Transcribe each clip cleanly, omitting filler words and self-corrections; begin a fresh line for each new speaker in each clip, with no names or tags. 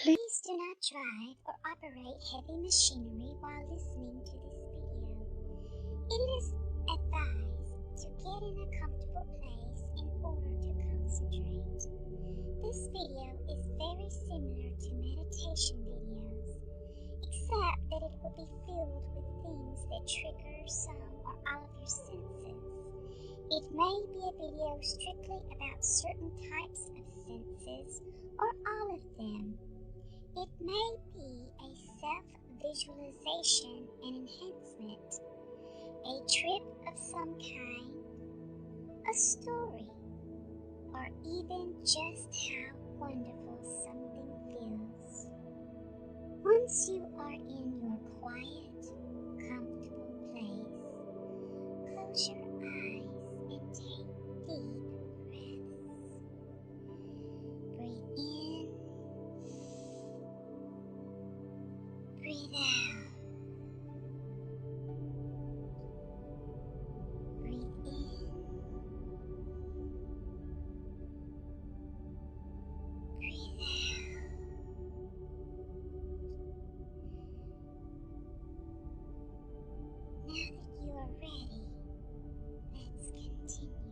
Please do not drive or operate heavy machinery while listening to this video. It is advised to get in a comfortable place in order to concentrate. This video is very similar to meditation videos, except that it will be filled with things that trigger some or all of your senses. It may be a video strictly about certain types of senses or all of them. It may be a self-visualization and enhancement, a trip of some kind, a story, or even just how wonderful something feels. Once you are in your quiet, comfortable place, close your eyes and take deep breaths. Breathe in, breathe out. Breathe in, breathe out. Now that you are ready, let's continue.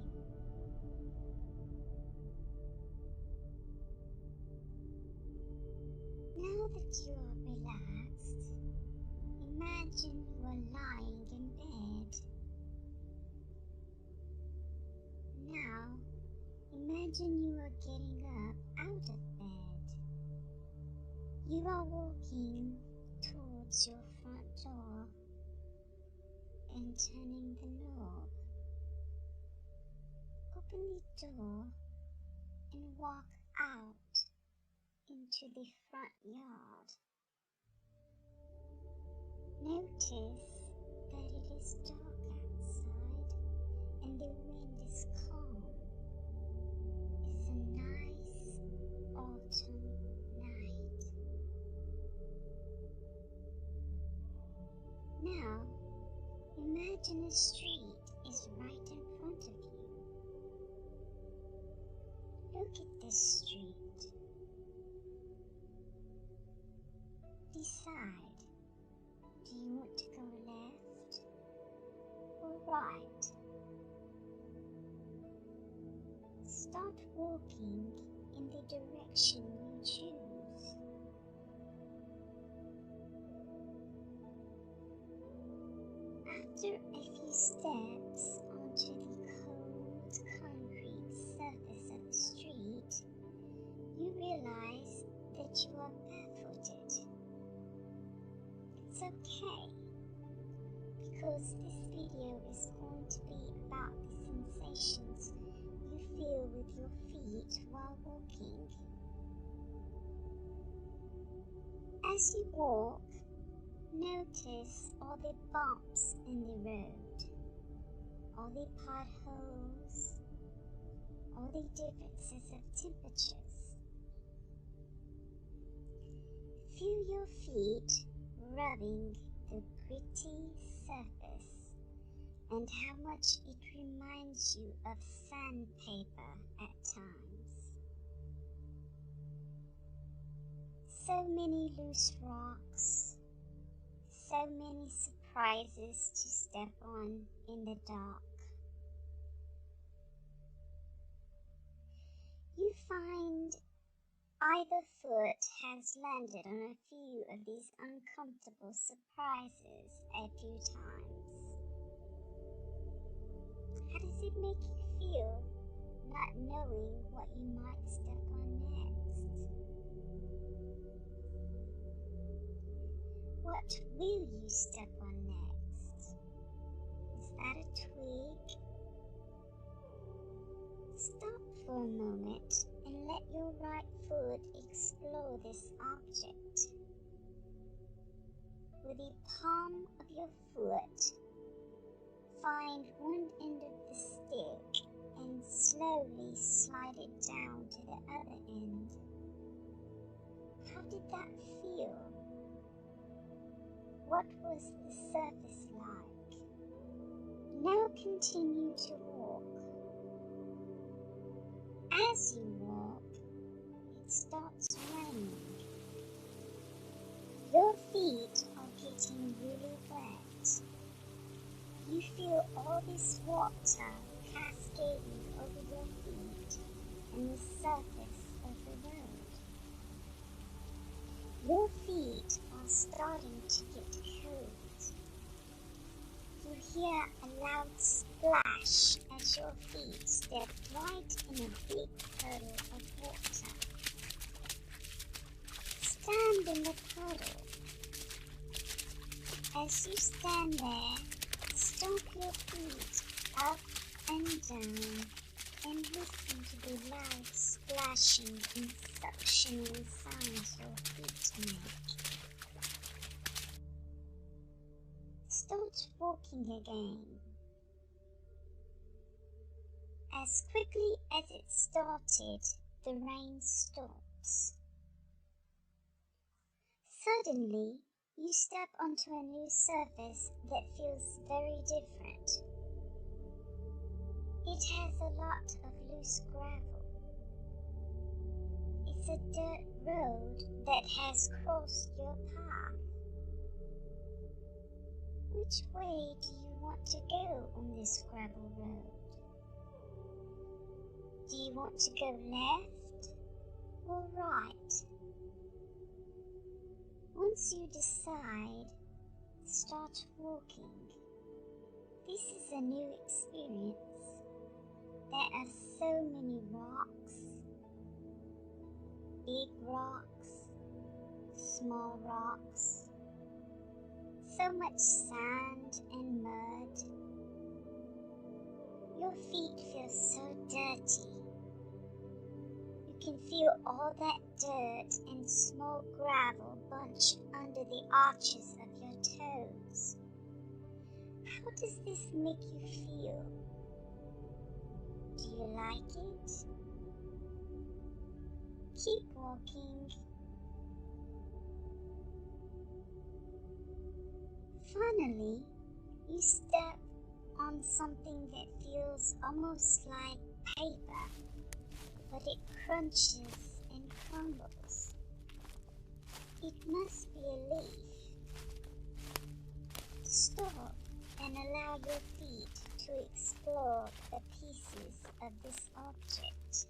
Now that you are relaxed, imagine you are lying in bed. Now, imagine you are getting up out of bed. You are walking towards your front door and turning the knob. Open the door and walk out into the front yard. Notice that it is dark outside and the wind is calm. It's a nice autumn night. Now, imagine a street is right in front of you. Look at this street. Decide, do you want to go left or right? Start walking in the direction you choose. After a few steps onto the cold concrete surface of the street, you realize that you are barefooted. It's okay, because this video is going to be about the sensations you feel with your feet while walking. As you walk, notice all the bumps in the road, all the potholes, all the differences of temperatures. Feel your feet rubbing the gritty surface and how much it reminds you of sandpaper at times. So many loose rocks, so many surprises to step on in the dark. You find either foot has landed on a few of these uncomfortable surprises a few times. How does it make you feel not knowing what you might step on next? What will you step on next? Is that a twig? Stop for a moment and let your right foot explore this object. With the palm of your foot, find one end of the stick and slowly slide it down to the other end. How did that feel? What was the surface like? Now continue to walk. As you walk, it starts raining. all this water cascading over your feet and the surface of the road. Your feet are starting to get cold. You hear a loud splash as your feet step right in a big puddle of water. Stand in the puddle. As you stand there, stomp your feet up and down and listen to the loud splashing and suctioning sounds your feet make. Start walking again. As quickly as it started, the rain stops. Suddenly, you step onto a new surface that feels very different. It has a lot of loose gravel. It's a dirt road that has crossed your path. Which way do you want to go on this gravel road? Do you want to go left or right? Once you decide, start walking. This is a new experience. There are so many rocks, big rocks, small rocks, so much sand and mud. Your feet feel so dirty. You can feel all that dirt and small gravel bunch under the arches of your toes. How does this make you feel? Do you like it? Keep walking. Finally, you step on something that feels almost like paper, but it crunches and crumbles. It must be a leaf. Stop and allow your feet to explore the pieces of this object.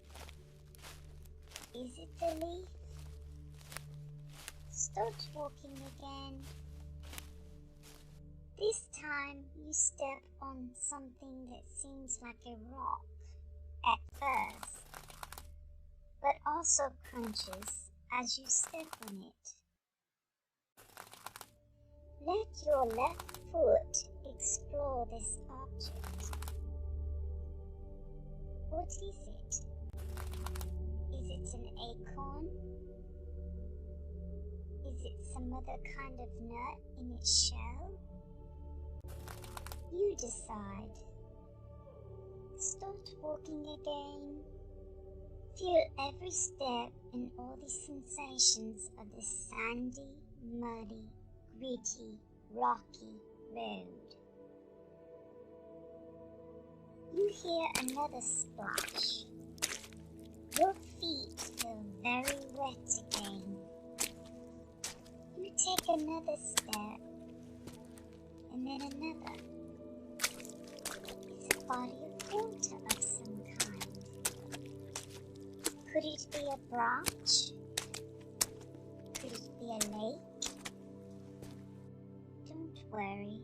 Is it the leaf? Start walking again. This time you step on something that seems like a rock at first, but also crunches as you step on it. Let your left foot explore this object. What is it? Is it an acorn? Is it some other kind of nut in its shell? You decide. Start walking again. Feel every step and all the sensations of this sandy, muddy, gritty, rocky road. You hear another splash. Your feet feel very wet again. You take another step, and then another. It's a body of water of some kind. Could it be a branch? Could it be a lake? Don't worry.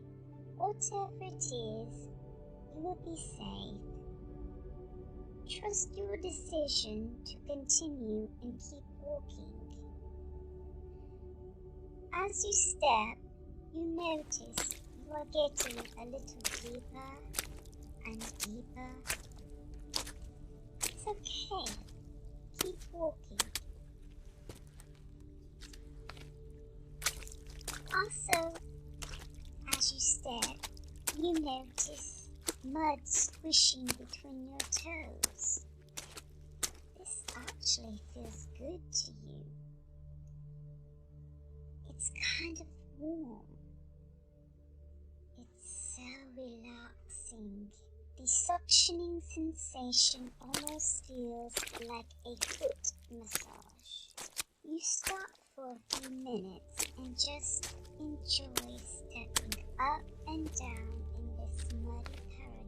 Whatever it is, you will be safe. Trust your decision to continue and keep walking. As you step, you notice you are getting a little deeper and deeper. It's okay. Keep walking. Also, as you step, you notice mud squishing between your toes. This actually feels good to you. It's kind of warm. It's so relaxing. The suctioning sensation almost feels like a foot massage. You stop for a few minutes and just enjoy stepping up and down in this muddy paradise.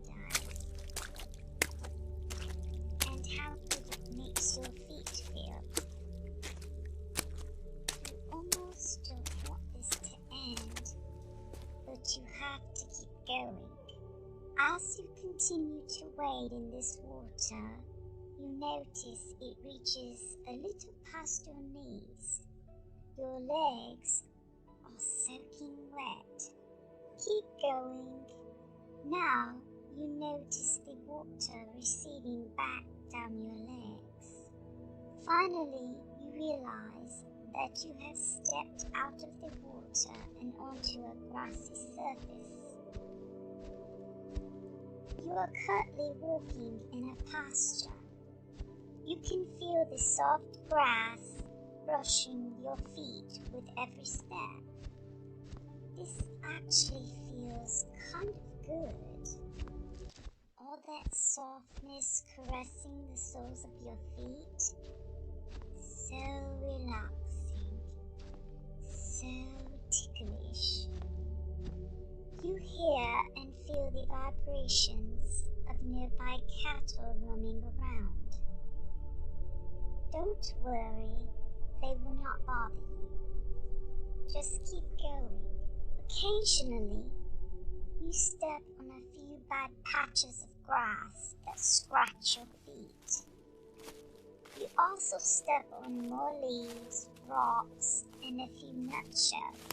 As you continue to wade in this water, you notice it reaches a little past your knees. Your legs are soaking wet. Keep going. Now you notice the water receding back down your legs. Finally, you realize that you have stepped out of the water and onto a grassy surface. You are currently walking in a pasture. You can feel the soft grass brushing your feet with every step. This actually feels kind of good. All that softness caressing the soles of your feet. So relaxing. So ticklish. You hear and feel the vibrations of nearby cattle roaming around. Don't worry, they will not bother you. Just keep going. Occasionally, you step on a few bad patches of grass that scratch your feet. You also step on more leaves, rocks, and a few nutshells.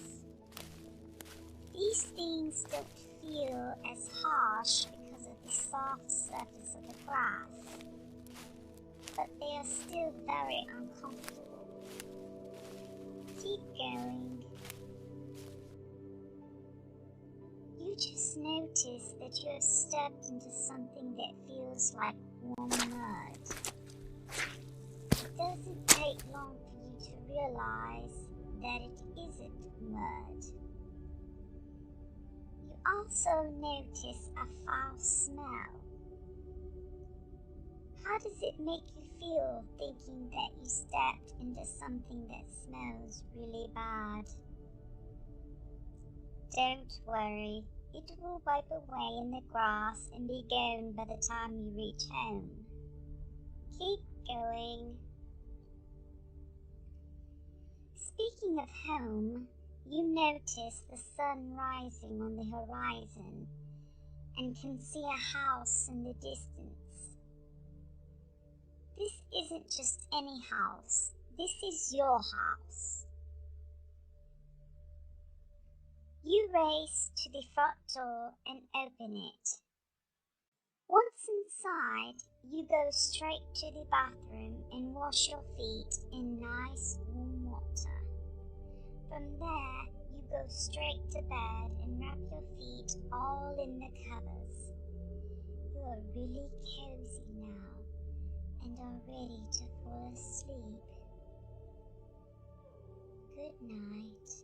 These things don't feel as harsh because of the soft surface of the grass, but they are still very uncomfortable. Keep going. You just notice that you have stepped into something that feels like warm mud. It doesn't take long for you to realize that it isn't mud. You also notice a foul smell. How does it make you feel thinking that you stepped into something that smells really bad? Don't worry, it will wipe away in the grass and be gone by the time you reach home. Keep going. Speaking of home, you notice the sun rising on the horizon and can see a house in the distance. This isn't just any house, this is your house. You race to the front door and open it. Once inside, you go straight to the bathroom and wash your feet in nice warm water. From there, you go straight to bed and wrap your feet all in the covers. You are really cozy now and are ready to fall asleep. Good night.